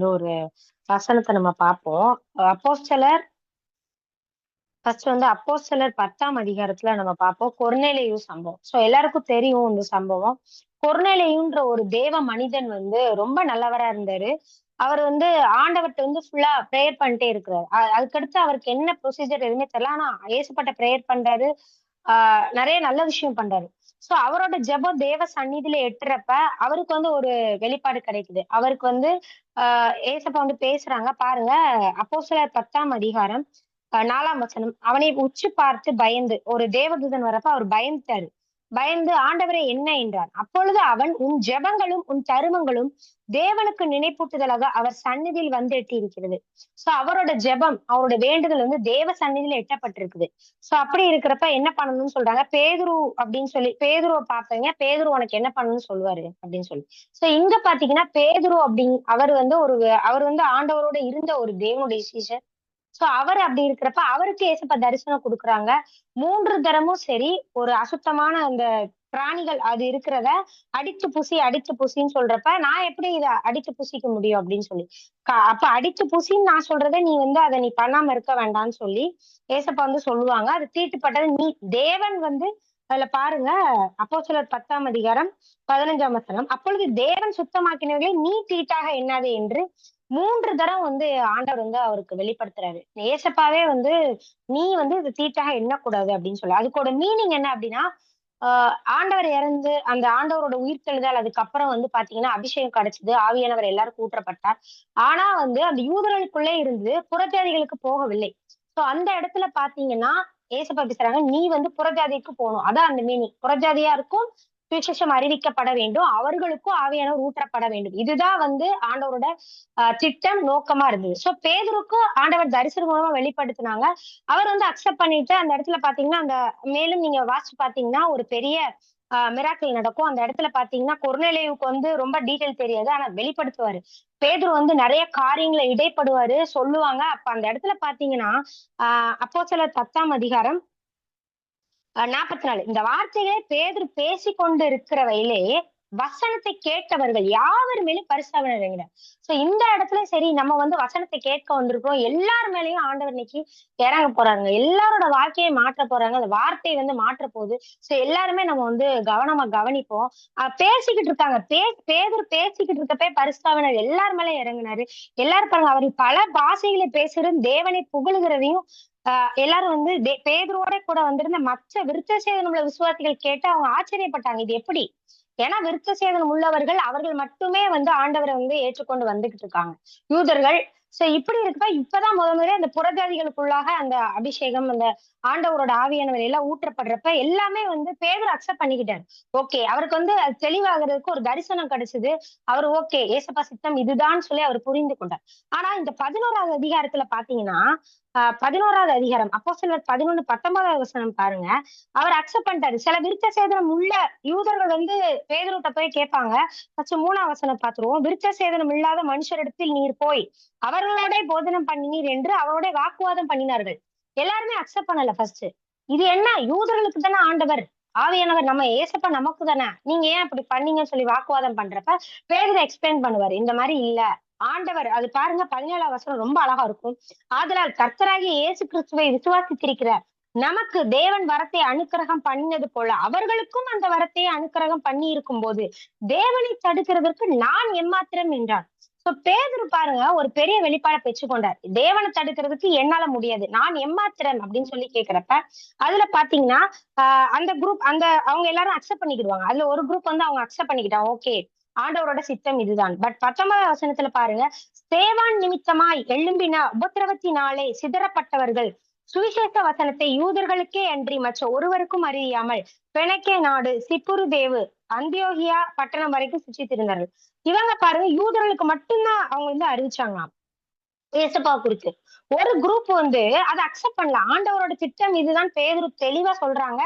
வந்து ஒரு வசனத்த நம்ம பார்ப்போம். அப்போஸ்தலர் ஃபர்ஸ்ட் வந்து அப்போஸ்தலர் 10ஆம் அதிகாரத்துல நம்ம பார்ப்போம். கொர்நேலியு சம்பவம். எல்லாருக்கும் தெரியும் இந்த சம்பவம். கொர்நேலியுன்ற ஒரு தேவ மனிதன் வந்து ரொம்ப நல்லவரா இருந்தாரு. அவர் வந்து ஆண்டவர்ட்ட வந்து ஃபுல்லா பிரேயர் பண்ணிட்டே இருக்கிறாரு. அதுக்கடுத்து அவருக்கு என்ன ப்ரொசீஜர் எதுவுமே தெரியல. ஆனா இயேசுப்பாட்ட பிரேயர் பண்றாரு. ஆ நெறைய நல்ல விஷயம் பண்றாரு. அவரோட ஜெபம் தேவ சந்நிதியில எட்டுறப்ப, அவருக்கு வந்து ஒரு வெளிப்பாடு கிடைக்குது. அவருக்கு வந்து ஆ ஏசப்பா வந்து பேசுறாங்க. பாருங்க, அப்போஸ்தலர் 10ஆம் அதிகாரம் 4ஆம் வசனம். அவனை உற்று பார்த்து பயந்து, ஒரு தேவதூதன் வரப்ப அவர் பயந்துட்டாரு. பயந்து, "ஆண்டவரே என்ன?" என்றார். அப்பொழுது அவன், "உன் ஜெபங்களும் உன் தருமங்களும் தேவனுக்கு நினைப்பூட்டுதலாக அவர் சந்நிதியில் வந்து எட்டியிருக்கிறது." அவரோட ஜெபம், அவரோட வேண்டுதல் வந்து தேவ சந்நிதியில எட்டப்பட்டிருக்குது. அப்படி இருக்கிறப்ப என்ன பண்ணணும்னு சொல்றாங்க. பேதுரு அப்படின்னு சொல்லி பேதுருவ பார்ப்பீங்க. பேதுரு உனக்கு என்ன பண்ணணும்னு சொல்லுவாரு அப்படின்னு சொல்லி. இங்க பாத்தீங்கன்னா பேதுரு அவர் வந்து அவர் வந்து ஆண்டவரோட இருந்த ஒரு தேவனுடைய சீஷர். அவர் அப்படி இருக்கிறப்ப அவருக்கு ஏசப்பா தரிசனம் குடுக்குறாங்க. 3 தரமும் சரி, ஒரு அசுத்தமான அந்த பிராணிகள் அது இருக்கிறத அடித்து புசி, அடித்து புசின்னு சொல்றப்ப, நான் எப்படி இத அடித்து புசிக்க முடியும் அப்படின்னு சொல்லி. அப்ப அடித்து புசின்னு நான் சொல்றத நீ வந்து அத நீ பண்ணாம இருக்க வேண்டாம்ன்னு சொல்லி, ஏசப்பா வந்து சொல்லுவாங்க. அது தீட்டுப்பட்டது நீ தேவன் வந்து அதுல பாருங்க, அப்போஸ்தலர் 10ஆம் அதிகாரம் 15ஆம் வசனம். அப்பொழுது தேவன் சுத்தமாக்கினவர்களை நீ தீட்டாக எண்ணாதே என்று 3 தரம் வந்து ஆண்டவர் வந்து அவருக்கு வெளிப்படுத்துறாரு. ஏசப்பாவே வந்து நீ வந்து இது தீட்டாக எண்ணக்கூடாது அப்படின்னு சொல்லி. அதுக்கோட மீனிங் என்ன அப்படின்னா, ஆண்டவர் இறந்து அந்த ஆண்டவரோட உயிர்த்தெழுதல் அதுக்கப்புறம் வந்து பாத்தீங்கன்னா அபிஷேகம் கிடைச்சது. ஆவியானவர் எல்லாருக்கும் ஊற்றப்பட்டார். ஆனா வந்து அந்த யூதர்களுக்குள்ளே இருந்து புறஜாதிகளுக்கு போகவில்லை. அந்த இடத்துல பாத்தீங்கன்னா ஏசப்பா பேசுறாங்க, நீ வந்து புறஜாதிக்கு போகணும். அதான் அந்த மீனிங். புறஜாதியாருக்கும் சுவிசேஷம் அறிவிக்கப்பட வேண்டும். அவர்களுக்கும் ஆவியானவர் ஊற்றப்பட வேண்டும். இதுதான் வந்து ஆண்டவரோட திட்டம், நோக்கமா இருந்தது. பேதுருக்கும் ஆண்டவர் தரிசனம் மூலமா வெளிப்படுத்தினாங்க. அவர் வந்து அக்செப்ட் பண்ணிட்டு அந்த இடத்துல பாத்தீங்கன்னா, அந்த மேலும் நீங்க வாசிச்சு பாத்தீங்கன்னா, ஒரு பெரிய மிராக்கிள் நடக்கும். அந்த இடத்துல பாத்தீங்கன்னா, கொர்நேலியுவுக்கு வந்து ரொம்ப டீட்டெயில் தெரியாது. ஆனா வெளிப்படுத்துவாரு. பேதுரு வந்து நெறைய காரியங்கள இடைப்படுவாரு, சொல்லுவாங்க. அப்ப அந்த இடத்துல பாத்தீங்கன்னா, அப்போஸ்தலர் 10ஆம் அதிகாரம் 44 இந்த வார்த்தைகளை பேதுரு பேசிக்கொண்டு இருக்கிறவையிலே வசனத்தை கேட்டவர்கள் யாவர் மேலும் பரிசுத்தாவியானவர் இறங்கினார். இந்த இடத்துல சரி நம்ம வந்து வசனத்தை கேட்க வந்திருக்கோம். எல்லார் மேலயும் ஆண்டவர் இன்னைக்கு இறங்க போறாங்க. எல்லாரோட வாழ்க்கையை மாற்ற போறாங்க. அந்த வார்த்தை வந்து மாற்ற போகுது. எல்லாருமே நம்ம வந்து கவனமா கவனிப்போம். பேசிக்கிட்டு இருக்காங்க. பேதுரு பேசிக்கிட்டு இருக்கப்பே பரிசுத்தாவியானவர் எல்லார் மேலயும் இறங்குனாரு. எல்லாரும் பாருங்க, அவர் பல பாஷைகளை பேசுறது தேவனை புகழுகிறதையும் எல்லாரும் வந்து பேதுருவோட கூட வந்திருந்த மற்ற விருத்தசேதனம் உள்ள விசுவாசிகள் கேட்டு அவங்க ஆச்சரியப்பட்டாங்க. இது எப்படி? ஏன்னா விருத்தசேதனம் உள்ளவர்கள் அவர்கள் மட்டுமே வந்து ஆண்டவரை வந்து ஏற்றுக்கொண்டு வந்துகிட்டு இருக்காங்க. யூதர்கள் இப்படி இருக்கப்ப இப்பதான் முதல்ல அந்த புறஜாதிகளுக்குள்ளாக அந்த அபிஷேகம், அந்த ஆண்டவரோட ஆவியானவர் எல்லாம் ஊற்றப்படுறப்ப எல்லாமே வந்து பேதுரு அக்செப்ட் பண்ணிக்கிட்டாரு. ஓகே, அவருக்கு வந்து அது தெளிவாகிறதுக்கு ஒரு தரிசனம் கிடைச்சது. அவர் ஓகே, ஏசப்பா சித்தம் இதுதான் சொல்லி அவர் புரிந்து கொண்டார். ஆனா இந்த 11ஆவது அதிகாரத்துல பாத்தீங்கன்னா, 11ஆவது அதிகாரம் அப்போஸ்தலர் 11 19ஆவது வசனம் பாருங்க. அவர் அக்செப்ட் பண்ணிட்டாரு. சில விருத்த சேதனம் உள்ள யூதர்கள் வந்து பேதுருட்ட போய் கேட்பாங்க. ஃபர்ஸ்ட் 3ஆம் வசனம் பார்த்துருவோம். விருத்த சேதனம் இல்லாத மனுஷரிடத்தில் நீர் போய் அவர்களோட போதனம் பண்ணினீர் என்று அவரோட வாக்குவாதம் பண்ணினார்கள். எல்லாருமே அக்செப்ட் பண்ணல ஃபர்ஸ்ட். இது என்ன, யூதர்களுக்கு தானே ஆண்டவர் ஆவியானவர், நம்ம ஏசப்பா நமக்கு தானே, நீங்க ஏன் அப்படி பண்ணீங்கன்னு சொல்லி வாக்குவாதம் பண்றப்ப பேதுரு எக்ஸ்பிளைன் பண்ணுவாரு. இந்த மாதிரி இல்ல, ஆண்டவர் அது பாருங்க 17ஆம் வசனம் ரொம்ப அழகா இருக்கும். ஆதலால் கர்த்தராகிய இயேசு கிறிஸ்துவை விசுவாசித்திருக்கிற நமக்கு தேவன் வரத்தை அனுக்கிரகம் பண்ணினது போல அவர்களுக்கும் அந்த வரத்தை அனுக்கிரகம் பண்ணி இருக்கும் போது தேவனை தடுக்கிறதற்கு நான் எம்மாத்திரம் என்றார். பேதுரு பாருங்க ஒரு பெரிய வெளிப்பாட பெற்றுக்கொண்டார். தேவனை தடுக்கிறதுக்கு என்னால முடியாது, நான் எம்மாத்திரம் அப்படின்னு சொல்லி கேக்குறப்ப அதுல பாத்தீங்கன்னா அந்த குரூப் அந்த அவங்க எல்லாரும் அக்செப்ட் பண்ணிக்கிடுவாங்க. அதுல ஒரு குரூப் வந்து அவங்க அக்செப்ட் பண்ணிக்கிட்டாங்க. ஓகே, ஆண்டவரோட சித்தம் இதுதான். பட் 19ஆம் வசனத்துல பாருங்க, ஸ்தேவான் நிமித்தமாய் எழும்பின உபத்திரவத்தினாலே சிதறப்பட்டவர்கள் சுவிசேஷ வசனத்தை யூதர்களுக்கே அன்றி மற்ற ஒருவருக்கும் அறியாமல் பெனக்கே நாடு, சிப்புரு தேவு, அந்தியோகியா பட்டணம் வரைக்கும் சுற்றி திரிந்தார்கள். இவங்க பாருங்க யூதர்களுக்கு மட்டும்தான் அவங்க வந்து அறிவிச்சாங்களாம் ஏசப்பா குறித்து. ஒரு குரூப் வந்து அதை அக்செப்ட் பண்ணல. ஆண்டவரோட திட்டம் இதுதான் பேதுரு தெளிவா சொல்றாங்க.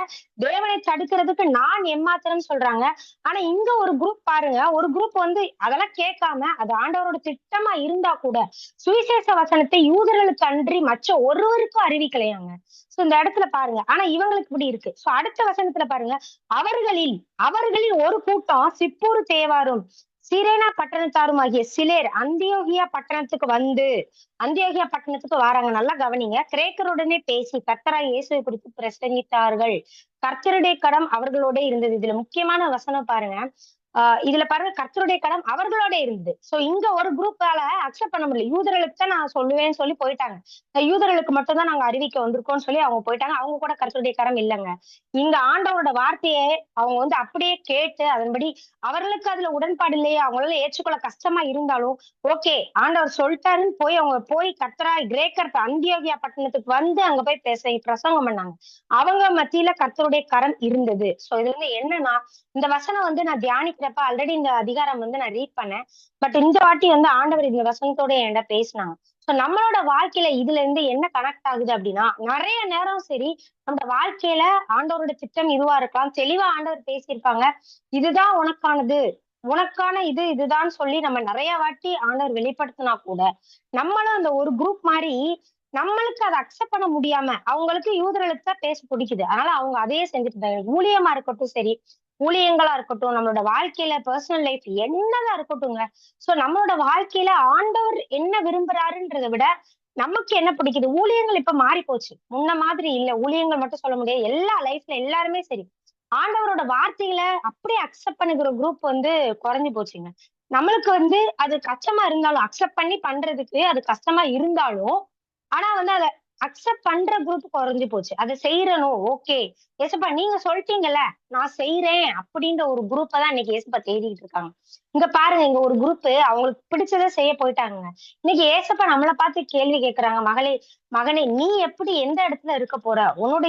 தேவனை தடுக்கிறதுக்கு நான் எம்மாத்திரம் சொல்றாங்க. ஆனா இங்க ஒரு குரூப் பாருங்க, ஒரு குரூப் வந்து அதெல்லாம் கேட்காம அது ஆண்டவரோட திட்டமா இருந்தா கூட சுவிசேஷ வசனத்தை யூதர்களுக்கு அன்றி மற்ற ஒருவருக்கும் அறிவிக்கலையாங்க. இந்த இடத்துல பாருங்க, ஆனா இவங்களுக்கு இப்படி இருக்கு. அடுத்த வசனத்துல பாருங்க, அவர்களில் அவர்களில் ஒரு கூட்டம் சிப்பூர் தேவாரும் சிரேனா பட்டணத்தாரும் ஆகிய சிலேர் அந்தியோகியா பட்டணத்துக்கு வந்து அந்தியோகியா பட்டணத்துக்கு வராங்க. நல்லா கவனிங்க. கிரேக்கருடனே பேசி கர்த்தராகிய இயேசுவை குறித்து பிரசங்கித்தார்கள். கர்த்தருடைய கரம் அவர்களோட இருந்தது. இதுல முக்கியமான வசனம் பாருங்க. இதுல பாருங்க, கர்த்தருடைய கரம் அவர்களோட இருந்தது. சோ இங்க ஒரு குரூப்பால அக்செப்ட் பண்ண முடியல. யூதர்களுக்கு தான் நான் சொல்லுவேன்னு சொல்லி போயிட்டாங்க. யூதர்களுக்கு மட்டும் தான் நாங்க அறிவிக்க வந்திருக்கோம்னு சொல்லி அவங்க போயிட்டாங்க. அவங்க கூட கர்த்தருடைய கரம் இல்லைங்க. இங்க ஆண்டவரோட வார்த்தையை அவங்க வந்து அப்படியே கேட்டு அதன்படி அவர்களுக்கு அதுல உடன்பாடு இல்லையே, அவங்களால ஏற்றுக்கொள்ள கஷ்டமா இருந்தாலும் ஓகே ஆண்டவர் சொல்லிட்டாருன்னு போய் அவங்க போய் கிரேக்கர் அந்தியோகியா பட்டணத்துக்கு வந்து அங்க போய் பிரசங்கம் பண்ணாங்க. அவங்க மத்தியில கர்த்தருடைய கரம் இருந்தது. சோ இதுல இருந்து என்னன்னா, இந்த வசனம் வந்து நான் தியானிக்கிறப்ப ஆல்ரெடி இந்த அதிகாரம் வந்து நான் ரீட் பண்ணேன். பட் இந்த வாட்டி வந்து ஆண்டவர் இந்த வசனத்தோட என்கிட்ட பேசினாங்க. சோ நம்மளோட வாழ்க்கையில இதுல இருந்து என்ன கனெக்ட் ஆகுது அப்படின்னா, நிறைய நேரம் சரி நம்ம வாழ்க்கையில ஆண்டவரோட திட்டம் இதுவா இருக்கலாம். தெளிவா ஆண்டவர் பேசியிருப்பாங்க. இதுதான் உனக்கானது, உனக்கான இதுதான் சொல்லி நம்ம நிறைய வாட்டி ஆண்டவர் வெளிப்படுத்தினா கூட நம்மளும் அந்த ஒரு குரூப் மாதிரி நம்மளுக்கு அதை அக்செப்ட் பண்ண முடியாம, அவங்களுக்கு யூதர்களுக்கு தான் பேச பிடிக்குது. அதனால அவங்க அதையே செஞ்சுட்டு இருந்தாங்க. ஊழியமா இருக்கட்டும் சரி, ஊழியங்களா இருக்கட்டும், நம்மளோட வாழ்க்கையில பர்சனல் லைஃப் என்னதான் இருக்கட்டும்ங்க. சோ நம்மளோட வாழ்க்கையில ஆண்டவர் என்ன விரும்புறாருன்றதை விட நமக்கு என்ன பிடிக்குது. ஊழியங்கள் இப்ப மாறி போச்சு. முன்ன மாதிரி இல்ல. ஊழியங்கள் மட்டும் சொல்ல முடியாது. எல்லா லைஃப்ல எல்லாருமே சரி. ஆண்டவரோட வார்த்தைகளை அப்படியே அக்செப்ட் பண்ணுகிற குரூப் வந்து குறைஞ்சு போச்சுங்க. நம்மளுக்கு வந்து அது கஷ்டமா இருந்தாலும் அக்செப்ட் பண்ணி பண்றதுக்கு அது கஷ்டமா இருந்தாலும், ஆனா வந்து அத அக்செப்ட் பண்ற குரூப் குறைஞ்சு போச்சு. அதை செய்யறணும். ஓகே ஏசப்பா நீங்க சொல்லிட்டீங்கல்ல, நான் செய்யறேன் அப்படின்ற ஒரு குரூப்பை தான் இன்னைக்கு ஏசப்பா தேடிட்டு இருக்காங்க. இங்க பாருங்க, இங்க ஒரு குரூப் அவங்களுக்கு பிடிச்சதை செய்ய போயிட்டாங்க. இன்னைக்கு ஏசப்பா நம்மளை பார்த்து கேள்வி கேட்கறாங்க. மகனே நீ எப்படி எந்த இடத்துல இருக்க போற? உன்னோட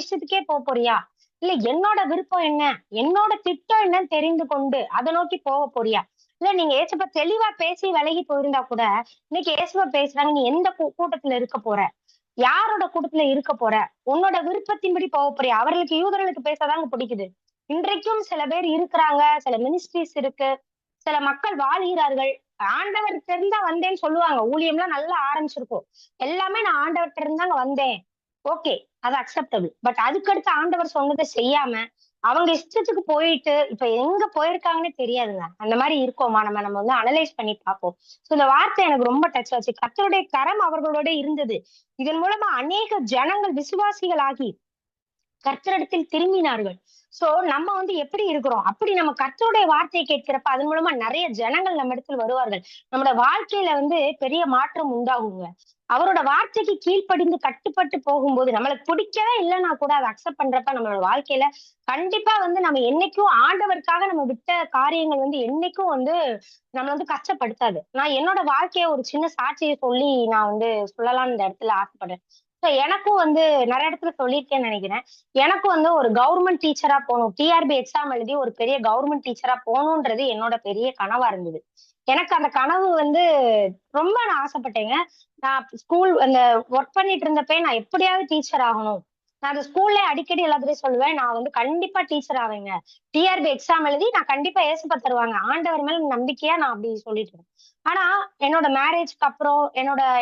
இஷ்டத்துக்கே போறியா, இல்ல என்னோட விருப்பம் என்ன, என்னோட திட்டம் என்னன்னு தெரிந்து கொண்டு அதை நோக்கி போக போறியா? இல்ல நீங்க ஏசப்பா தெளிவா பேசி விலகி போயிருந்தா கூட இன்னைக்கு ஏசப்பா பேசுறாங்க, நீ எந்த கூட்டத்துல இருக்க போற, யாரோட கூட்டத்துல இருக்க போற, உன்னோட விருப்பத்தின்படி போக போறியா? அவர்களுக்கு யூதர்களுக்கு பேசதாங்க பிடிக்குது. இன்றைக்கும் சில பேர் இருக்கிறாங்க, சில மினிஸ்ட்ரிஸ் இருக்கு, சில மக்கள் வாழ்கிறார்கள். ஆண்டவர் தெரிந்தா வந்தேன்னு சொல்லுவாங்க. ஊழியம்லாம் நல்லா ஆரம்பிச்சிருக்கும். எல்லாமே நான் ஆண்டவர்கிட்ட இருந்தாங்க வந்தேன். ஓகே, அது அக்செப்டபிள். பட் அதுக்கடுத்து ஆண்டவர் சொன்னதை செய்யாம அவங்க இஷ்டத்துக்கு போயிட்டு இப்ப எங்க போயிருக்காங்கன்னே தெரியாதுங்க. அந்த மாதிரி இருக்கோமா நம்ம நம்ம வந்து அனலைஸ் பண்ணி பார்ப்போம். சோ இந்த வார்த்தை எனக்கு ரொம்ப டச் ஆச்சு. கர்த்தருடைய கரம் அவர்களோட இருந்தது. இதன் மூலமா அநேக ஜனங்கள் விசுவாசிகள் ஆகி கர்த்தரிடத்தில் திரும்பினார்கள். சோ நம்ம வந்து எப்படி இருக்கிறோம், அப்படி நம்ம கர்த்தருடைய வார்த்தையை கேட்கிறப்ப அதன் மூலமா நிறைய ஜனங்கள் நம்ம இடத்தில் வருவார்கள். நம்மளோட வாழ்க்கையில வந்து பெரிய மாற்றம் உண்டாகுங்க. அவரோட வார்த்தைக்கு கீழ்ப்படிந்து கட்டுப்பட்டு போகும்போது நம்மளுக்கு பிடிக்கவே இல்லைன்னா கூட அதை அக்செப்ட் பண்றப்ப நம்மளோட வாழ்க்கையில கண்டிப்பா வந்து நம்ம என்னைக்கும் ஆண்டவருக்காக நம்ம விட்ட காரியங்கள் வந்து என்னைக்கும் வந்து நம்மள வந்து கஷ்டப்படுத்தாது. நான் என்னோட வாழ்க்கைய ஒரு சின்ன சாட்சியை சொல்லி நான் வந்து சொல்லலாம்னு இந்த இடத்துல ஆசைப்படுறேன். எனக்கும் வந்து நிறைய இடத்துல சொல்லியிருக்கேன்னு நினைக்கிறேன். எனக்கும் வந்து ஒரு கவர்மெண்ட் டீச்சரா போகணும். டிஆர்பி எக்ஸாம் எழுதி ஒரு பெரிய கவர்மெண்ட் டீச்சரா போகணுன்றது என்னோட பெரிய கனவா இருந்தது. எனக்கு அந்த கனவு வந்து ரொம்ப நான் ஆசைப்பட்டேங்க. நான் ஸ்கூல் அந்த ஒர்க் பண்ணிட்டு இருந்தப்ப நான் எப்படியாவது டீச்சர் ஆகணும். நான் அந்த ஸ்கூல்ல அடிக்கடி எல்லாத்துலயும் சொல்லுவேன், நான் வந்து கண்டிப்பா டீச்சர் ஆவேங்க. டிஆர்பி எக்ஸாம் எழுதி நான் கண்டிப்பா ஏசப்பா தருவாங்க. ஆண்டவர் மேல நம்பிக்கையா நான் அப்படி சொல்லிட்டு இருக்கேன். ஆனா என்னோட மேரேஜ்க்கு அப்புறம்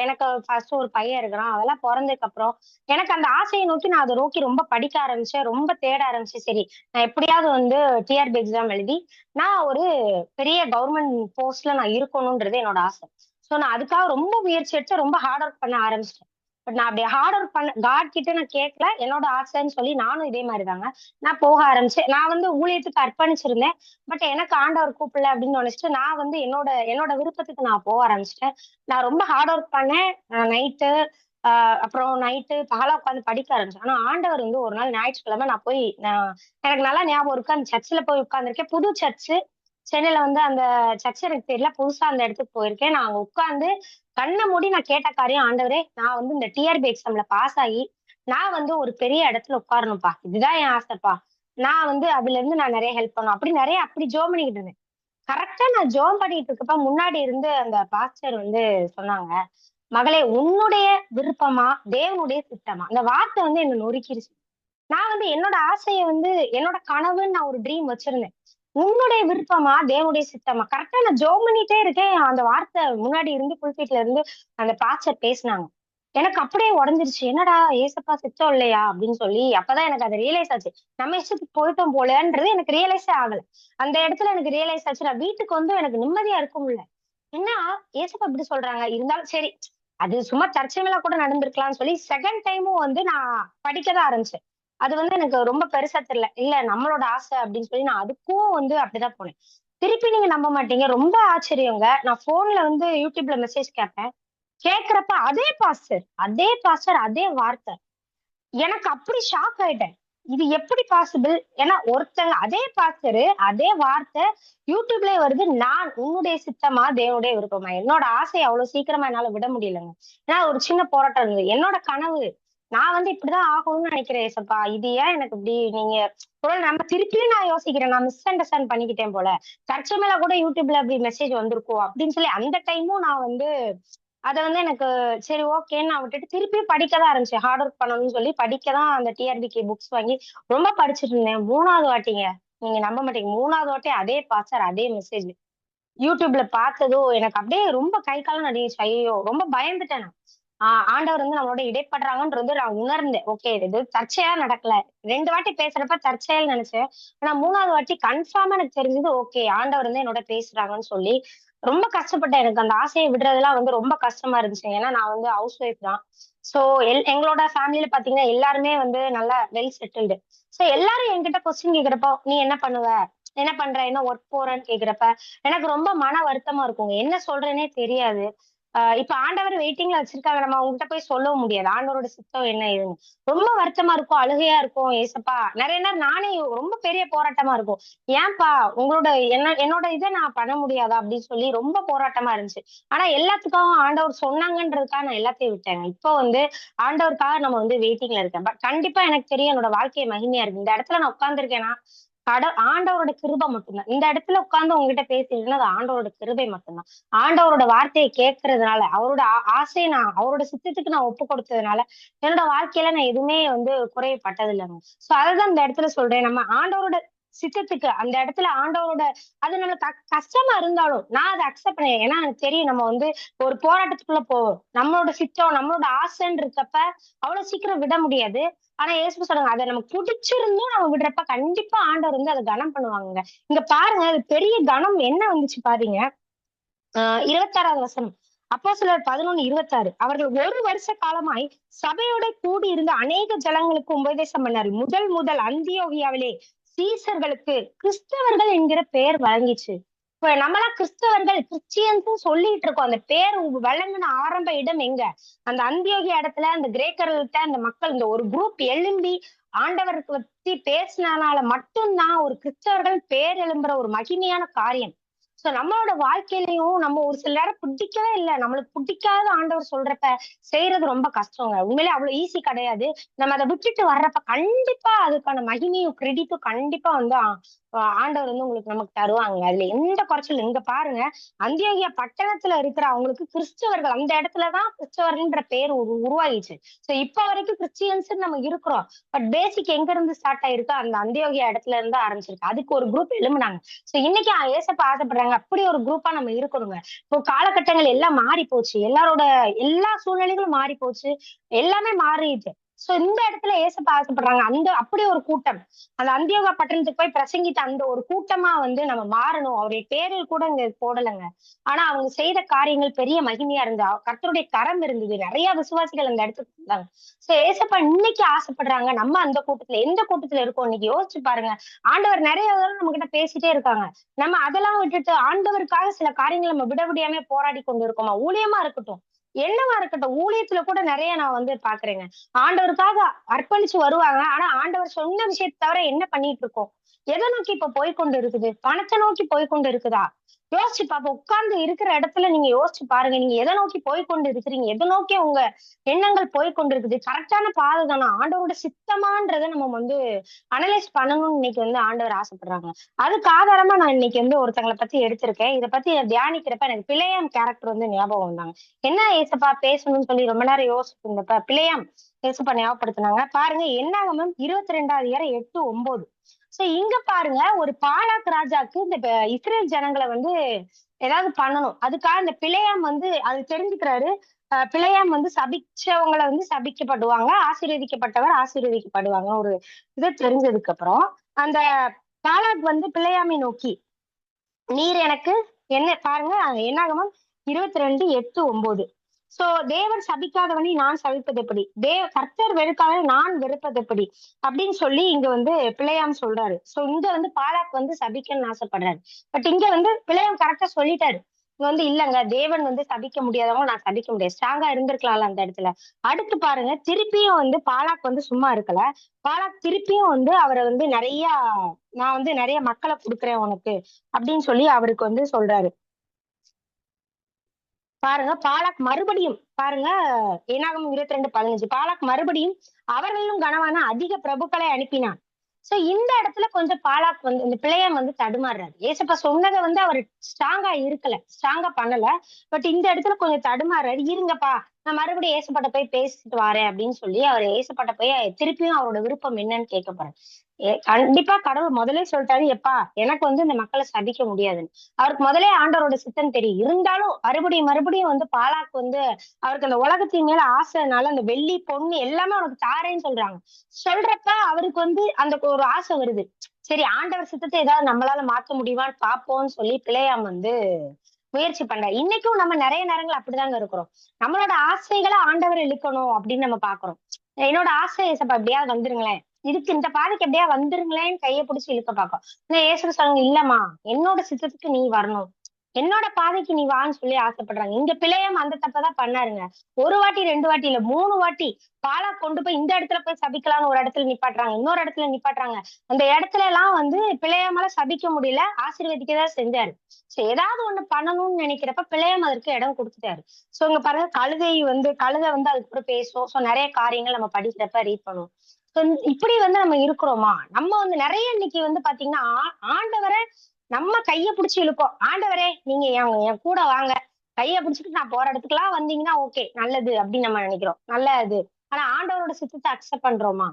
எனக்கு ஃபர்ஸ்ட் ஒரு பையன் இருக்கிறான். அதெல்லாம் பிறந்ததுக்கு அப்புறம் எனக்கு அந்த ஆசையை நோக்கி நான் அதை நோக்கி ரொம்ப படிக்க ஆரம்பிச்சேன். ரொம்ப தேட ஆரம்பிச்சேன். சரி நான் எப்படியாவது வந்து டிஆர்பி எக்ஸாம் எழுதி நான் ஒரு பெரிய கவர்மெண்ட் போஸ்ட்ல நான் இருக்கணும்ன்றது என்னோட ஆசை. சோ நான் அதுக்காக ரொம்ப முயற்சி எடுத்து ரொம்ப ஹார்ட் ஒர்க் பண்ண ஆரம்பிச்சிட்டேன். பட் நான் அப்படி ஹார்ட் ஒர்க் பண்ண காட் கிட்ட நான் கேட்கல. என்னோட ஆசைன்னு சொல்லி நானும் இதே மாதிரிதாங்க. நான் போக ஆரம்பிச்சேன். நான் வந்து ஊழியத்துக்கு அர்ப்பணிச்சிருந்தேன். பட் எனக்கு ஆண்டவர் கூப்பிடல அப்படின்னு நினைச்சிட்டு நான் வந்து என்னோட என்னோட விருப்பத்துக்கு நான் போக ஆரம்பிச்சிட்டேன். நான் ரொம்ப ஹார்ட் ஒர்க் பண்ணேன். நைட்டு அப்புறம் நைட்டு பகலா உட்காந்து படிக்க ஆரம்பிச்சேன். ஆனா ஆண்டவர் வந்து ஒரு நாள் ஞாயிற்றுக்கிழமை நான் போய் எனக்கு நல்லா ஞாபகம் இருக்கு. அந்த சர்ச்சில் போய் உட்கார்ந்திருக்கேன். புது சர்ச்சு. சென்னையில வந்து அந்த சர்ச் எனக்கு தெரியல. புதுசா அந்த இடத்துக்கு போயிருக்கேன். நான் அங்க உட்கார்ந்து கண்ணை மூடி நான் கேட்ட காரியம், ஆண்டவரே நான் வந்து இந்த டிஆர்பி எக்ஸாம்ல பாஸ் ஆகி நான் வந்து ஒரு பெரிய இடத்துல உட்காரணும்ப்பா. இதுதான் என் ஆசைப்பா. நான் வந்து அதுல இருந்து நான் நிறைய ஹெல்ப் பண்ணும் அப்படி நிறைய அப்படி ஜோம் பண்ணிக்கிட்டு இருந்தேன். கரெக்டா நான் ஜோம் பண்ணிட்டு இருக்கப்ப முன்னாடி இருந்து அந்த பாஸ்டர் வந்து சொன்னாங்க, மகளே உன்னுடைய விருப்பமா தேவனுடைய திட்டமா? அந்த வார்த்தை வந்து என்ன நொறுக்கிருச்சு. நான் வந்து என்னோட ஆசைய வந்து என்னோட கனவுன்னு நான் ஒரு ட்ரீம் வச்சிருந்தேன். உன்னுடைய விருப்பமா தேவனுடைய சித்தமா? கரெக்டா நான் ஜோம் பண்ணிட்டே இருக்கேன். அந்த வார்த்தை முன்னாடி இருந்து புல்பிட்ல இருந்து அந்த பாஸ்டர் பேசினாங்க. எனக்கு அப்படியே உடஞ்சிருச்சு. என்னடா ஏசப்பா சித்தம் இல்லையா அப்படின்னு சொல்லி அப்பதான் எனக்கு அது ரியலைஸ் ஆச்சு. நம்ம இஷ்டத்துக்கு போயிட்டோம் போலன்றது எனக்கு ரியலைஸே ஆகல. அந்த இடத்துல எனக்கு ரியலைஸ் ஆச்சு. நான் வீட்டுக்கு வந்து எனக்கு நிம்மதியா இருக்க முடியல. என்ன ஏசப்பா இப்படி சொல்றாங்க. இருந்தாலும் சரி, அது சும்மா தற்செயலா கூட நடந்திருக்கலாம்னு சொல்லி செகண்ட் டைமும் வந்து நான் படிக்க தான் ஆரம்பிச்சேன். அது வந்து எனக்கு ரொம்ப பெருசா தெரியல. இல்ல நம்மளோட ஆசை அப்படின்னு சொல்லி நான் அதுக்கும் வந்து அப்படிதான் போனேன். திருப்பி நீங்க நம்ப மாட்டீங்க. ரொம்ப ஆச்சரியங்க. நான் ஃபோன்ல வந்து YouTubeல மெசேஜ் கேட்பேன். கேட்கிறப்ப அதே பாஸ்டர், அதே வார்த்தை. எனக்கு அப்படி ஷாக் ஆயிட்டேன். இது எப்படி பாசிபிள்? ஏன்னா ஒருத்தங்க அதே பாஸ்டரு, அதே வார்த்தை யூடியூப்லயே வருது. நான் உன்னுடைய சித்தமா, தேவனுடைய விருப்பமா? என்னோட ஆசைய அவ்வளவு சீக்கிரமா என்னால விட முடியலங்க. ஏன்னா ஒரு சின்ன போராட்டம் இருந்தது. என்னோட கனவு. நான் வந்து இப்படிதான் ஆகணும்னு நினைக்கிறேன் ஏசப்பா. இது ஏன் எனக்கு இப்படி நீங்க ஒருவேளை நம்ம திருப்பியும் நான் யோசிக்கிறேன். நான் மிஸ் அண்டர்ஸ்டாண்ட் பண்ணிக்கிட்டேன் போல. தற்சமயலா கூட யூடியூப்ல அப்படி மெசேஜ் வந்திருக்கும் அப்படின்னு சொல்லி அந்த டைமும் நான் வந்து அத வந்து எனக்கு சரி ஓகேன்னு நான் விட்டுட்டு திருப்பியும் படிக்க தான் ஆரம்பிச்சேன். ஹார்ட் ஒர்க் பண்ணணும்னு சொல்லி படிக்க தான் அந்த டிஆர்பிகே புக்ஸ் வாங்கி ரொம்ப படிச்சுட்டு இருந்தேன். 3வது வாட்டிங்க. நீங்க நம்ப மாட்டீங்க. 3வது வாட்டி அதே பாஸ்டர், அதே மெசேஜ். யூடியூப்ல பார்த்ததும் எனக்கு அப்படியே ரொம்ப கை கால்லாம் நடுங்கிருச்சு. ஐயய்யோ! ரொம்ப பயந்துட்டேன் நான். ஆண்டவர் வந்து நம்மளோட இடைப்படுறாங்கன்றது நான் உணர்ந்தேன். ஓகே இது தற்செயலா நடக்கல. 2 வாட்டி பேசுறப்ப தற்செயல்னு நெனச்சேன். ஆனா 3வது வாட்டி கன்ஃபார்மா எனக்கு தெரிஞ்சது ஓகே ஆண்டவர் வந்து என்னோட பேசுறாங்கன்னு சொல்லி, ரொம்ப கஷ்டப்பட்டேன். எனக்கு அந்த ஆசைய விடுறதெல்லாம் வந்து ரொம்ப கஷ்டமா இருந்துச்சு. ஏன்னா நான் வந்து ஹவுஸ் ஒய்ஃப் தான். ஸோ எங்களோட ஃபேமிலில பார்த்தீங்கன்னா, எல்லாருமே வந்து நல்லா வெல் செட்டில்டு. ஸோ எல்லாரும் என்கிட்ட கொஸ்டின் கேட்கிறப்போ, "நீ என்ன பண்ணுவ? என்ன பண்ற? என்ன ஒர்க் போறன்னு?" கேட்கிறப்ப, எனக்கு ரொம்ப மன வருத்தமா இருக்குங்க. என்ன சொல்றேன்னே தெரியாது. இப்ப ஆண்டவர் வெயிட்டிங்ல வச்சிருக்காங்க. நம்ம அவங்ககிட்ட போய் சொல்லவும் முடியாது. ஆண்டவரோட சித்தம் என்ன ஏதுன்னு. ரொம்ப வருத்தமா இருக்கும், அழுகையா இருக்கும். ஏசப்பா நெறைய நேரம் நானே ரொம்ப பெரிய போராட்டமா இருக்கும். ஏன்பா உங்களோட என்னோட இத நான் பண்ண முடியாதா? அப்படின்னு சொல்லி ரொம்ப போராட்டமா இருந்துச்சு. ஆனா எல்லாத்துக்கும் ஆண்டவர் சொன்னாங்கன்றதுக்காக நான் எல்லாத்தையும் விட்டேங்க. இப்போ வந்து ஆண்டவருக்காக நம்ம வந்து வெயிட்டிங்ல இருக்கேன். பட் கண்டிப்பா எனக்கு தெரியும் என்னோட வாழ்க்கை மகிமையா இருக்கு. இந்த இடத்துல நான் உட்கார்ந்திருக்கேன்னா, ஆண்டவரோட கிருபை மட்டும்தான். இந்த இடத்துல உட்கார்ந்து உங்ககிட்ட பேசியிருக்கேன்னா, அது ஆண்டவரோட கிருபை மட்டும்தான். ஆண்டவரோட வார்த்தைய கேட்கறதுனால, அவரோட ஆசைய நான் அவரோட சித்தத்துக்கு நான் ஒப்பு கொடுத்ததுனால, என்னோட வாழ்க்கையில நான் எதுவுமே வந்து குறைவுபட்டது இல்லங்க. சோ அததான் இந்த இடத்துல சொல்றேன். நம்ம ஆண்டவரோட சித்தத்துக்கு அந்த இடத்துல ஆண்டவரோட அது நம்மளுக்கு கஷ்டமா இருந்தாலும், நான் அத அக்செப்ட் பண்ணேன். ஏன்னா எனக்கு தெரியும் நம்ம வந்து ஒரு போராட்டத்துக்குள்ள போவோம். நம்மளோட சித்தம், நம்மளோட ஆசைன்னு இருக்கப்ப, அவ்வளவு சீக்கிரம் விட முடியாது. ஆனா இயேசு சொன்னாங்க, அத நமக்கு புடிச்சிருந்தும் நம்ம விடுறப்ப கண்டிப்பா ஆண்டவர் வந்து அத கனம் பண்ணுவாங்கங்க. இங்க பாருங்க, அது பெரிய கனம் என்ன வந்துச்சு பாருங்க. 26வது வசனம். அப்போஸ்தலர் 11:26 அவர்கள் 1 வருஷ காலமாய் சபையோட கூடியிருந்த அநேக ஜனங்களுக்கு உபதேசம் பண்ணாரு. முதல் முதல் அந்தியோகியாவிலே சீசர்களுக்கு கிறிஸ்தவர்கள் என்கிற பெயர் வழங்கிச்சு. இப்ப நம்மலாம் கிறிஸ்தவர்கள், கிறிஸ்டியன்ஸ்ன்னு சொல்லிட்டு இருக்கோம். அந்த பேர் வழங்குன ஆரம்ப இடம் எங்க? அந்த அந்தியோகியா இடத்துல அந்த கிரேக்கர்கள்ட்ட அந்த மக்கள் இந்த ஒரு குரூப் எழும்பி ஆண்டவருக்கு பத்தி பேசினனால மட்டும்தான் ஒரு கிறிஸ்தவர்கள் பேர் எழும்புற ஒரு மகிமையான காரியம். சோ நம்மளோட வாழ்க்கையிலயும் நம்ம ஒரு சில நேரம் பிடிக்கவே இல்ல. நம்மளுக்கு பிடிக்காத ஆண்டவர் சொல்றப்ப செய்யறது ரொம்ப கஷ்டங்க. உண்மையிலே அவ்வளவு ஈஸி கிடையாது. நம்ம அத விட்டுட்டு வர்றப்ப கண்டிப்பா அதுக்கான மகிமையும், கிரெடிட்டும் கண்டிப்பா வந்து ஆண்டவர் வந்து உங்களுக்கு நமக்கு தருவாங்க. அதுல எந்த குறைச்சலும் இங்க பாருங்க. அந்தியோகியா பட்டணத்துல இருக்கிற அவங்களுக்கு கிறிஸ்தவர்கள் அந்த இடத்துலதான் கிறிஸ்தவர்கள்ன்ற பேர் உருவாகிச்சு. சோ இப்ப வரைக்கும் கிறிஸ்டியன்ஸ் நம்ம இருக்கிறோம். பட் பேசிக் எங்க இருந்து ஸ்டார்ட் ஆயிருக்கு? அந்த அந்தியோகியா இடத்துல இருந்து ஆரம்பிச்சிருக்கு. அதுக்கு ஒரு குரூப் எழும்புனாங்க. சோ இன்னைக்கு ஏசப்பா ஆசைப்படுறாங்க. அப்படி ஒரு குரூப்பா நம்ம இருக்கணுங்க. இப்போ காலகட்டங்கள் எல்லாம் மாறி போச்சு. எல்லா சூழ்நிலைகளும் மாறி போச்சு. எல்லாமே மாறிடுச்சு. சோ இந்த இடத்துல ஏசப்பா ஆசைப்படுறாங்க. அப்படி ஒரு கூட்டம். அந்த அந்தியோகா பட்டணத்துக்கு போய் பிரசங்கித்த அந்த ஒரு கூட்டமா வந்து நம்ம மாறணும். அவருடைய பேரில் கூட இங்க போடலைங்க. ஆனா அவங்க செய்த காரியங்கள் பெரிய மகிமையா இருந்தா கர்த்தருடைய கரம் இருந்தது. நிறைய விசுவாசிகள் அந்த இடத்துக்கு வந்தாங்க. சோ ஏசப்பா இன்னைக்கு ஆசைப்படுறாங்க. நம்ம அந்த கூட்டத்துல எந்த கூட்டத்துல இருக்கோம் இன்னைக்கு யோசிச்சு பாருங்க. ஆண்டவர் நிறைய தடவை நம்ம கிட்ட பேசிட்டே இருக்காங்க. நம்ம அதெல்லாம் விட்டுட்டு ஆண்டவருக்காக சில காரியங்களை நம்ம விட முடியாம போராடி கொண்டு இருக்கோமா? ஊழியமா இருக்கட்டும். என்னவா இருக்கட்டும். ஊழியத்துல கூட நிறைய நான் வந்து பாக்குறேங்க. ஆண்டவருக்காக அர்ப்பணிச்சு வருவாங்க. ஆனா ஆண்டவர் சொன்ன விஷயத்த தவிர என்ன பண்ணிட்டு இருக்கோம்? எதை நோக்கி இப்ப போய்க்கொண்டு இருக்குது? பணத்தை நோக்கி போய்க்கொண்டு இருக்குதா? யோசிச்சு பாப்போம். உட்கார்ந்து இருக்கிற இடத்துல நீங்க யோசிச்சு பாருங்க. நீங்க எதை நோக்கி போய்க்கொண்டு இருக்கிறீங்க? எதை நோக்கி உங்க எண்ணங்கள் போய்க்கொண்டு இருக்குது? கரெக்டான பாதை தானா? ஆண்டவரோட சித்தமான்றதை நம்ம வந்து அனலைஸ் பண்ணணும்னு இன்னைக்கு வந்து ஆண்டவர் ஆசைப்படுறாங்க. அதுக்கு ஆதாரமா நான் இன்னைக்கு வந்து ஒருத்தங்கள பத்தி எடுத்திருக்கேன். இத பத்தி தியானிக்கிறப்ப எனக்கு பிலேயாம் கேரக்டர் வந்து ஞாபகம் வந்தாங்க. என்ன ஏசப்பா பேசணும்னு சொல்லி ரொம்ப நேரம் யோசிச்சுட்டு இருந்தப்ப பிலேயாம் ஏசப்பா ஞாபகப்படுத்துனாங்க. பாருங்க என்னாகமம் 22வது அதிகாரம் 8, 9. சோ இங்க பாருங்க, ஒரு பாலாக் ராஜாக்கு இந்த இஸ்ரேல் ஜனங்களை வந்து ஏதாவது பண்ணணும். அதுக்காக இந்த பிலேயாம் வந்து அது தெரிஞ்சுக்கிறாரு. பிலேயாம் வந்து சபிச்சவங்களை வந்து சபிக்கப்படுவாங்க, ஆசீர்வதிக்கப்பட்டவர் ஆசீர்வதிக்கப்படுவாங்க. ஒரு இது தெரிஞ்சதுக்கு அப்புறம் அந்த பாலாக் வந்து பிலேயாமை நோக்கி, நீர் எனக்கு என்ன பாருங்க, என்னாகமம் 22:8-9. சோ தேவன் சபிக்காதவனை நான் சபிப்பது எப்படி, கர்த்தர் வெறுக்காதவனை நான் வெறுப்பது எப்படி அப்படின்னு சொல்லி இங்க வந்து பிழையாம் சொல்றாரு. சோ இங்க வந்து பாலாக் வந்து சபிக்கணும்னு ஆசைப்படுறாரு. பட் இங்க வந்து பிழையாம் கரெக்டா சொல்லிட்டாரு. இங்க வந்து இல்லங்க, தேவன் வந்து சபிக்க முடியாதவங்க நான் சபிக்க முடியாது. ஸ்ட்ராங்கா இருந்திருக்கலாம்ல அந்த இடத்துல. அடுத்து பாருங்க, திருப்பியும் வந்து பாலாக் வந்து சும்மா இருக்கல. பாலாக் திருப்பியும் வந்து அவரை வந்து நான் வந்து நிறைய மக்களை கொடுக்குறேன் உனக்கு அப்படின்னு சொல்லி அவருக்கு வந்து சொல்றாரு. பாருங்க, பாலாக் மறுபடியும் பாருங்க, என்னாகும் 22:15, பாலாக் மறுபடியும் அவர்களும் கனவான அதிக பிரபுக்களை அனுப்பினான். சோ இந்த இடத்துல கொஞ்சம் பாலாக் வந்து இந்த பிள்ளையாம் வந்து தடுமாறுறாரு. ஏசப்பா சொன்னதை வந்து அவர் ஸ்ட்ராங்கா பண்ணல. பட் இந்த இடத்துல கொஞ்சம் தடுமாறுறாரு. இருங்கப்பா, நான் மறுபடியும் ஏசப்பாட்ட போய் பேசிட்டு வரேன் அப்படின்னு சொல்லி அவர் ஏசப்பாட்ட போய் திருப்பியும் அவரோட விருப்பம் என்னன்னு கேட்க போறாரு. கண்டிப்பா கடவுள் முதலே சொல்லிட்டாரு, எப்பா எனக்கு வந்து இந்த மக்களை சபிக்க முடியாதுன்னு. அவருக்கு முதலே ஆண்டவரோட சித்தம் தெரியும். இருந்தாலும் மறுபடியும் மறுபடியும் வந்து பாலாக்கு வந்து அவருக்கு அந்த உலகத்தின் மேல ஆசைனால அந்த வெள்ளி பொண்ணு எல்லாமே அவனுக்கு தாரேன்னு சொல்றாங்க. சொல்றப்ப அவருக்கு வந்து அந்த ஒரு ஆசை வருது. சரி, ஆண்டவர் சித்தத்தை ஏதாவது நம்மளால மாத்த முடியுமான்னு பாப்போம்னு சொல்லி பிள்ளையாம் வந்து முயற்சி பண்றாரு. இன்னைக்கும் நம்ம நிறைய நேரங்கள் அப்படிதாங்க இருக்கிறோம். நம்மளோட ஆசைகளை ஆண்டவர் இழுக்கணும் அப்படின்னு நம்ம பாக்குறோம். என்னோட ஆசை ஏசப்பா எப்படியாவது வந்துருங்களேன், இதுக்கு இந்த பாதைக்கு எப்படியா வந்துருங்களேன்னு கையை பிடிச்சி இழுக்க பார்க்கும். ஏசு சொல்லுங்க, இல்லம்மா என்னோட சித்தத்துக்கு நீ வரணும், என்னோட பாதைக்கு நீ வான்னு சொல்லி ஆசைப்படுறாங்க. இங்க பிள்ளையம் அந்த தப்பதான் பண்ணாருங்க. ஒரு வாட்டி 2 வாட்டி இல்ல, 3 வாட்டி பாலா கொண்டு போய் இந்த இடத்துல போய் சபிக்கலாம்னு ஒரு இடத்துல நிப்பாட்டுறாங்க, இன்னொரு இடத்துல நிப்பாட்டுறாங்க. அந்த இடத்துல எல்லாம் வந்து பிள்ளையமால சபிக்க முடியல, ஆசீர்வதிக்கதான் செஞ்சாரு. சரி, ஏதாவது ஒண்ணு பண்ணணும்னு நினைக்கிறப்ப பிள்ளையம் அதற்கு இடம் கொடுத்துட்டாரு. சோ இங்க பாருங்க, கழுதை வந்து அதுக்கப்புறம் பேசும். சோ நிறைய காரியங்கள் நம்ம படிக்கிறப்ப ரீட் பண்ணுவோம். இப்படி வந்து நம்ம இருக்கிறோமா? நம்ம வந்து நிறைய இன்னைக்கு வந்து பாத்தீங்கன்னா ஆண்டவரை நம்ம கைய புடிச்சு இழுப்போம். ஆண்டவரே நீங்க என் கூட வாங்க, கைய புடிச்சிட்டு நான் போற இடத்துக்குலாம் வந்தீங்கன்னா ஓகே நல்லது அப்படின்னு நம்ம நினைக்கிறோம். நல்லது. ஆனா ஆண்டவரோட சித்தத்தை அக்செப்ட் பண்றோமா?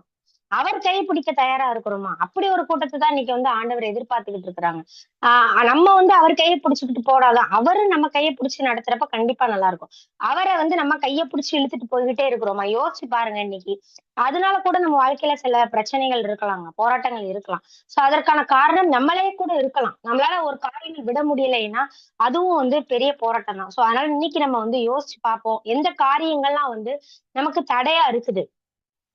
அவர் கை பிடிக்க தயாரா இருக்கிறோமா? அப்படி ஒரு கூட்டத்தை தான் இன்னைக்கு வந்து ஆண்டவர் எதிர்பார்த்துக்கிட்டு இருக்கிறாங்க. நம்ம வந்து அவர் கையை பிடிச்சுக்கிட்டு போடாதான், அவரு நம்ம கையை பிடிச்சு நடத்துறப்ப கண்டிப்பா நல்லா இருக்கும். அவரை வந்து நம்ம கையை பிடிச்சு இழுத்துட்டு போய்கிட்டே இருக்கிறோமா? யோசிச்சு பாருங்க இன்னைக்கு. அதனால கூட நம்ம வாழ்க்கையில சில பிரச்சனைகள் இருக்கலாங்க, போராட்டங்கள் இருக்கலாம். சோ அதற்கான காரணம் நம்மளே கூட இருக்கலாம். நம்மளால ஒரு காரியங்கள் விட முடியலைன்னா அதுவும் வந்து பெரிய போராட்டம் தான். சோ அதனால இன்னைக்கு நம்ம வந்து யோசிச்சு பார்ப்போம், எந்த காரியங்கள்லாம் வந்து நமக்கு தடையா இருக்குது,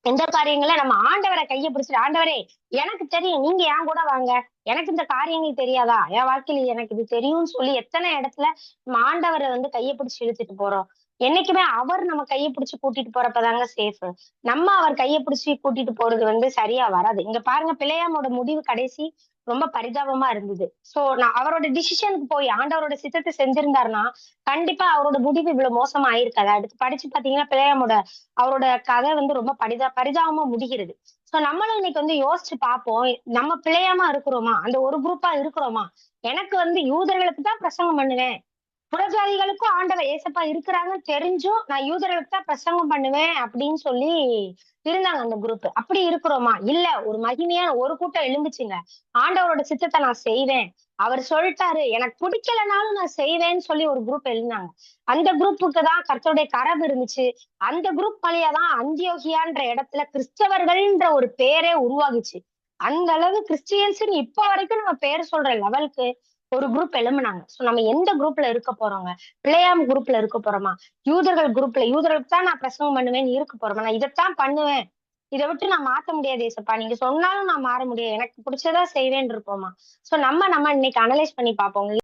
எந்த காரியங்கள நம்ம ஆண்டவரை கைய பிடிச்சிட்டு, ஆண்டவரே எனக்கு தெரியும், நீங்க என் கூட வாங்க, எனக்கு இந்த காரியங்கள் தெரியாதா, என் வாழ்க்கையில எனக்கு இது தெரியும்னு சொல்லி எத்தனை இடத்துல நம்ம ஆண்டவரை வந்து கைய பிடிச்சு இழுத்துட்டு போறோம். என்னைக்குமே அவர் நம்ம கைய பிடிச்சு கூட்டிட்டு போறப்பதாங்க சேஃப். நம்ம அவர் கைய பிடிச்சு கூட்டிட்டு போறது வந்து சரியா வராது. இங்க பாருங்க, பிள்ளையாமோட முடிவு கடைசி ரொம்ப பரிதாபமா இருந்தது. சோ நான் அவரோட டிசிஷனுக்கு போய் ஆண்டவரோட சித்தத்தை செஞ்சிருந்தாருன்னா கண்டிப்பா அவரோட முடிவு இவ்வளவு மோசமா ஆயிருக்காது. அடுத்து படிச்சு பாத்தீங்கன்னா பிள்ளையாமோட அவரோட கதை வந்து ரொம்ப பரிதாபமா முடிகிறது. சோ நம்மளும் இன்னைக்கு வந்து யோசிச்சு பார்ப்போம், நம்ம பிள்ளையாம இருக்கிறோமா, அந்த ஒரு குரூப்பா இருக்கிறோமா? எனக்கு வந்து யூதர்களுக்கு தான் பிரசங்கம் பண்ணுவேன், புறஜாதிகளுக்கும் ஆண்டவர் ஏசப்பா இருக்கிறாங்கன்னு தெரிஞ்சும் நான் யூதர்களுக்கு தான் பிரசங்கம் பண்ணுவேன் அப்படின்னு சொல்லி இருந்தாங்க அந்த குரூப். அப்படி இருக்கிறோமா? இல்ல, ஒரு மகிமையான ஒரு கூட்டம் எழும்புச்சுங்க, ஆண்டவரோட சித்தத்தை நான் செய்வேன், அவர் சொல்லிட்டாரு எனக்கு பிடிக்கலனாலும் நான் செய்வேன்னு சொல்லி ஒரு குரூப் எழுந்தாங்க. அந்த குரூப்புக்கு தான் கர்த்தருடைய கரம் இருந்துச்சு. அந்த குரூப் வழியாதான் அந்தியோகியான்ற இடத்துல கிறிஸ்தவர்கள்ன்ற ஒரு பேரே உருவாகுச்சு. அந்த அளவு கிறிஸ்டியன்ஸ்ன்னு இப்ப வரைக்கும் நம்ம பேர் சொல்ற லெவலுக்கு ஒரு குரூப் எழும்புனாங்க. சோ நம்ம எந்த குரூப்ல இருக்க போறோங்க? பிள்ளையாம் குரூப்ல இருக்க போறோமா? யூதர்களுக்கு தான் நான் பிரசவம் பண்ணுவேன்னு இருக்க போறோமா? நான் இதைத்தான் பண்ணுவேன், இதை விட்டு நான் மாத்த முடியாது ஏசப்பா, நீங்க சொன்னாலும் நான் மாற முடியாது, எனக்கு பிடிச்சதா செய்வேன்னு இருப்போமா? சோ நம்ம இன்னைக்கு அனலைஸ் பண்ணி பார்ப்போம்.